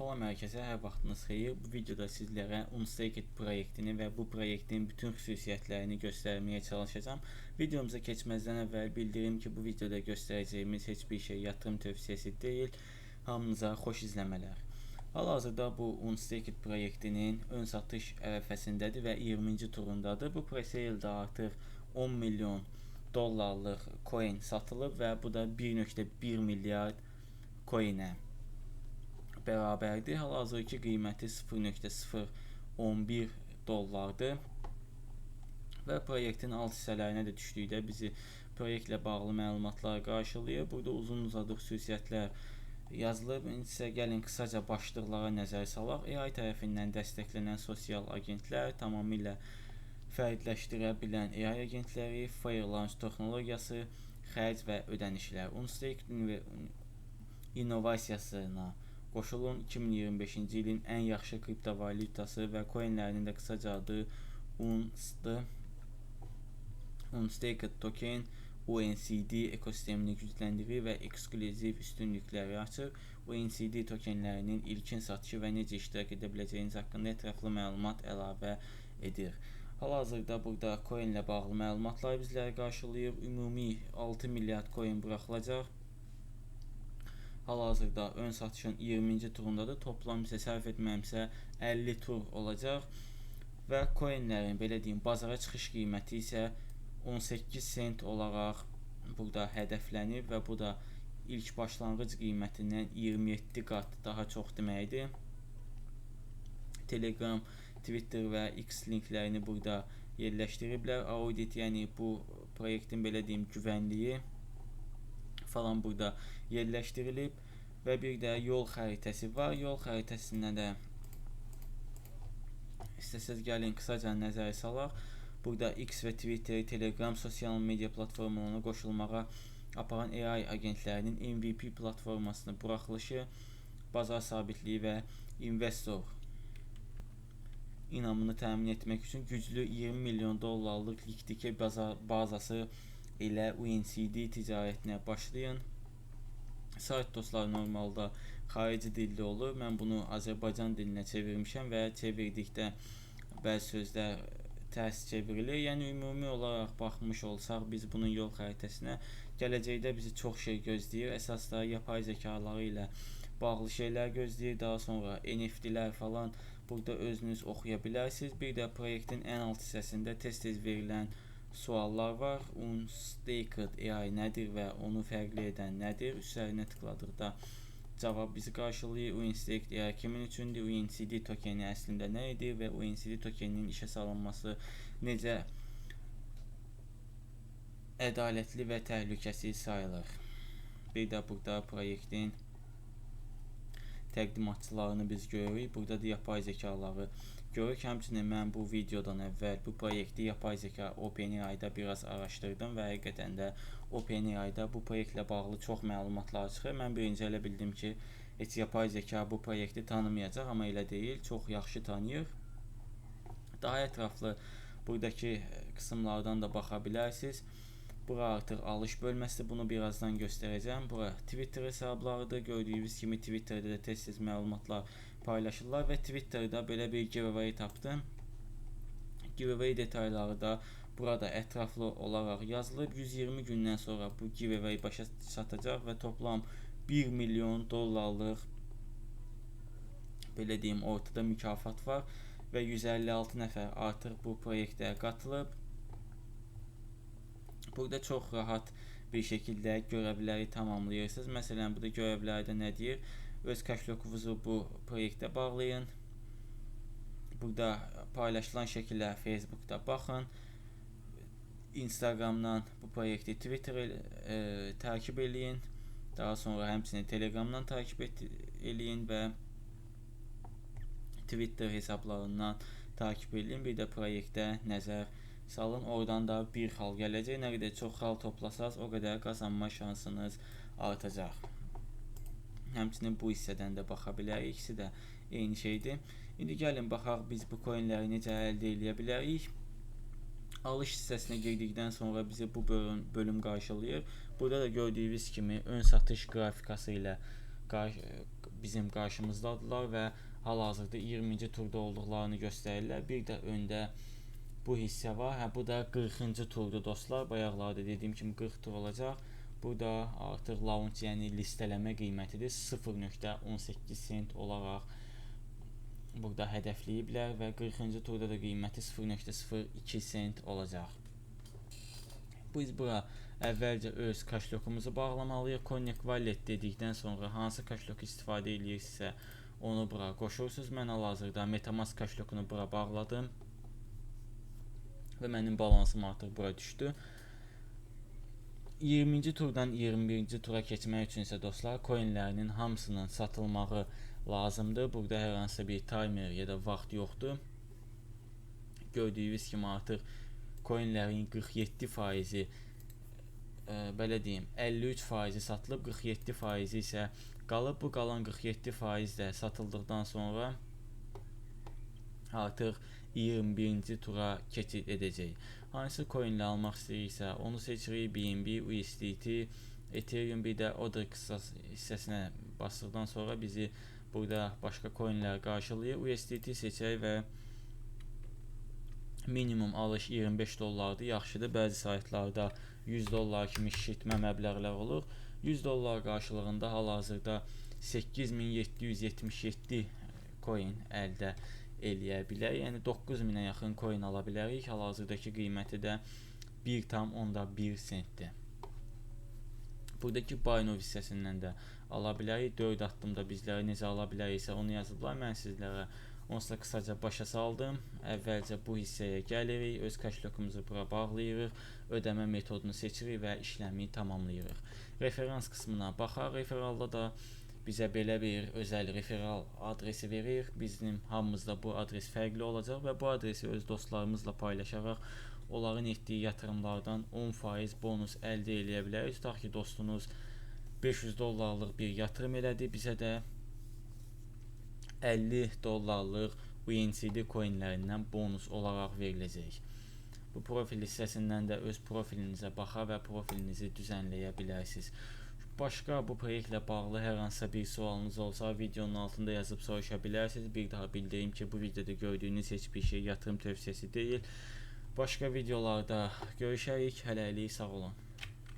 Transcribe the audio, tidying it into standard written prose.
Salam hər kəsə, hər vaxtınız xeyir. Bu videoda sizlərə Unstaked proyektini və bu proyektin bütün xüsusiyyətlərini göstərməyə çalışacağam. Videomuza keçməzdən əvvəl bildirim ki, bu videoda göstərəcəyimiz heç bir şey yatırım tövsiyəsi deyil. Hamınıza xoş izləmələr. Hal-hazırda bu Unstaked proyektinin ön satış ərəfəsindədir və 20-ci turundadır. Bu presale'da artıq 10 milyon dollarlıq coin satılıb və bu da 1.1 milyard coin'ə bərabərdir. Hal-hazırki qiyməti 0.011 dollardır və proyektin alt hissələrinə də düşdükdə bizi proyektlə bağlı məlumatlar qarşılayır. Burada uzun-uzadı xüsusiyyətlər yazılıb. İndi isə gəlin qısaca başlıqlara nəzər salaq. AI tərəfindən dəstəklənən sosial agentlər, tamamilə fərdləşdirə bilən AI agentləri, Fair Launch texnologiyası, xərc və ödənişlər. Unstaked innovasiyasına qoşulun. 2025-ci ilin ən yaxşı kriptovalyutası və coinlərinin də qısaca adı UNS'dır. Unstaked token UNCD ekosistemini gücləndirir və eksklüziv üstünlükləri açır. UNCD tokenlərinin ilkin satışı və necə iştirak edə biləcəyiniz haqqında ətraflı məlumat əlavə edir. Hal-hazırda burada coin ilə bağlı məlumatlar bizləri qarşılayır. Ümumi 6 milyard coin buraxılacaq. Hal-hazırda ön satışın 20-ci turundadır. Toplam isə sərf etməyimsə 50 tur olacaq və coinlərin belə deyim bazara çıxış qiyməti isə 18 sent olaraq burada hədəflənib və bu da ilk başlanğıc qiymətindən 27 qat daha çox deməkdir. Telegram, Twitter və X linklərini burada yerləşdiriblər. Audit, yəni bu proyektin belə deyim güvənliyi falan burada yerləşdirilib və bir də yol xəritəsi var. Yol xəritəsinə də istəsəz gəlin qısaca nəzər salaq. Burada X və Twitter, Telegram sosial media platformalarına qoşulmağa aparan AI agentlərinin MVP platformasının buraxılışı, bazar sabitliyi və investor inamını təmin etmək üçün güclü 20 milyon dollarlıq likidite bazası ilə UNCD ticarətinə başlayın. Sayt dostlar normalda xarici dildə olur. Mən bunu Azərbaycan dilinə çevirmişəm və çevirdikdə bəzi sözlər tərs çevrilir. Yəni ümumi olaraq baxmış olsaq biz bunun yol xəritəsinə gələcəkdə bizi çox şey gözləyir. Əsasda yapay zəkaları ilə bağlı şeylər gözləyir. Daha sonra NFT'lər falan burada özünüz oxuya bilərsiniz. Bir də proyektin ən alt hissəsində tez-tez verilən suallar var. Unstaked AI nədir və onu fərqli edən nədir? Üzərinə tıkladıqda cavab bizi qarşılayır. Unstaked AI kimin üçündür? UNCD tokeni əslində nə edir və UNCD tokeninin işə salınması necə ədalətli və təhlükəsiz sayılır? Bir də burada proyektin təqdimatçılarını biz görürük. Burada da yapay zəkaları görürük. Həmçinin mən bu videodan əvvəl bu proyekti yapay zəka OpenAI-da biraz araşdırdım və həqiqətən də OpenAI-da bu proyektlə bağlı çox məlumatlar çıxır. Mən birinci elə bildim ki, heç yapay zəka bu proyekti tanımayacaq, amma elə deyil, çox yaxşı tanıyır. Daha ətraflı buradakı qısımlardan da baxa bilərsiniz. Bura artıq alış bölməsidir. Bunu birazdan göstərəcəm. Bura Twitter hesablarıdır. Gördüyünüz kimi Twitterdə də tez-tez məlumatlar paylaşırlar və Twitterdə belə bir giveaway tapdım. Giveaway detayları da burada ətraflı olaraq yazılıb. 120 gündən sonra bu giveaway başa çatacaq və toplam 1 milyon dollarlıq belə deyim ortada mükafat var və 156 nəfər artıq bu proyektə qatılıb. Burada çox rahat bir şəkildə görevləri tamamlayırsınız. Məsələn, burada görevlərdə nə deyir? Öz kaşlokunuzu bu proyektə bağlayın. Burada paylaşılan şəkillər Facebook'da baxın. Instagramdan bu proyekti Twitter'ı takip eləyin. Daha sonra həmçinin Telegramdan takip eləyin və Twitter hesablarından takip eləyin. Bir də proyektə nəzər salın. Oradan da bir xal gələcək. Nə qədər çox xal toplasaz, o qədər qazanma şansınız artacaq. Həmçinin bu hissədən də baxa bilərik. İkisi də eyni şeydir. İndi gəlin baxaq biz bu coinləri necə əldə edə bilərik. Alış hissəsinə girdikdən sonra bizi bu bölüm qarşılayır. Burada da gördüyünüz kimi ön satış qrafikası ilə bizim qarşımızdadırlar və hal-hazırda 20-ci turda olduqlarını göstərirlər. Bir də öndə bu hissə var. Bu da 40-cı turdur dostlar. Bayaqlarda dediyim kimi 40 tur olacaq. Bu da artıq launch, yəni listələmə qiymətidir. 0.18 sent olaraq burada hədəfləyiblər və 40-cı turda da qiyməti 0.02 sent olacaq. Biz bura əvvəlcə öz kaşlokumuzu bağlamalıyıq. Connect Wallet dedikdən sonra hansı kaşloku istifadə edirsinizsə onu bura qoşursunuz. Mən hal-hazırda MetaMask kaşlokunu bura bağladım və mənim balansım artıq bura düşdü. 20-ci turdan 21-ci tura keçmək üçün isə dostlar, coinlərinin hamısının satılmağı lazımdır. Burada hər hansı bir timer ya da vaxt yoxdur. Gördüyünüz kimi artıq coinlərin 47%-i belə deyim, 53%-i satılıb, 47%-i isə qalıb. Bu qalan 47% də satıldıqdan sonra artıq 21-ci tura keçid edəcək. Hansı coinlə almaq istəyirsə onu seçirik. BNB, USDT, Ethereum, bir də order hissəsinə basdıqdan sonra bizi burada başqa coinlər qarşılayır. USDT seçək və minimum alış 25 dollardır. Yaxşıdır. Bəzi saytlarda 100 dollar kimi şişirtmə məbləğləri olur. 100 dollar qarşılığında hal-hazırda 8777 coin əldə eləyə bilər. Yəni 9000-ə yaxın coin ala bilərik. Hal-hazırdakı qiyməti də 1,1 sentdir. Buradakı Binance hissəsindən də ala bilərik. 4 addımda bizlərə necə ala biləriksə onu yazıblar. Mən sizlərə onsuz da qısaca başa saldım. Əvvəlcə bu hissəyə gəlirik, öz kaşlokumuzu bura bağlayırıq, ödəmə metodunu seçirik və işləmi tamamlayırıq. Referans qismına baxaq. Referalda da bizə belə bir özəl referal adresi verir. Bizim hamımızda bu adres fərqli olacaq və bu adresi öz dostlarımızla paylaşaraq onların etdiyi yatırımlardan 10% bonus əldə eləyə bilərik. Tutaq ki, dostunuz 500 dollarlıq bir yatırım elədi, bizə də 50 dollarlıq UNCD coinlərindən bonus olaraq veriləcək. Bu profil hissəsindən də öz profilinizə baxa və profilinizi düzənləyə bilərsiniz. Başqa bu proyektlə bağlı hər hansısa bir sualınız olsa videonun altında yazıb soruşa bilərsiniz. Bir daha bildirim ki, bu videoda gördüyünüz heç bir şey yatırım tövsiyəsi deyil. Başqa videolarda görüşərik. Hələlik sağ olun.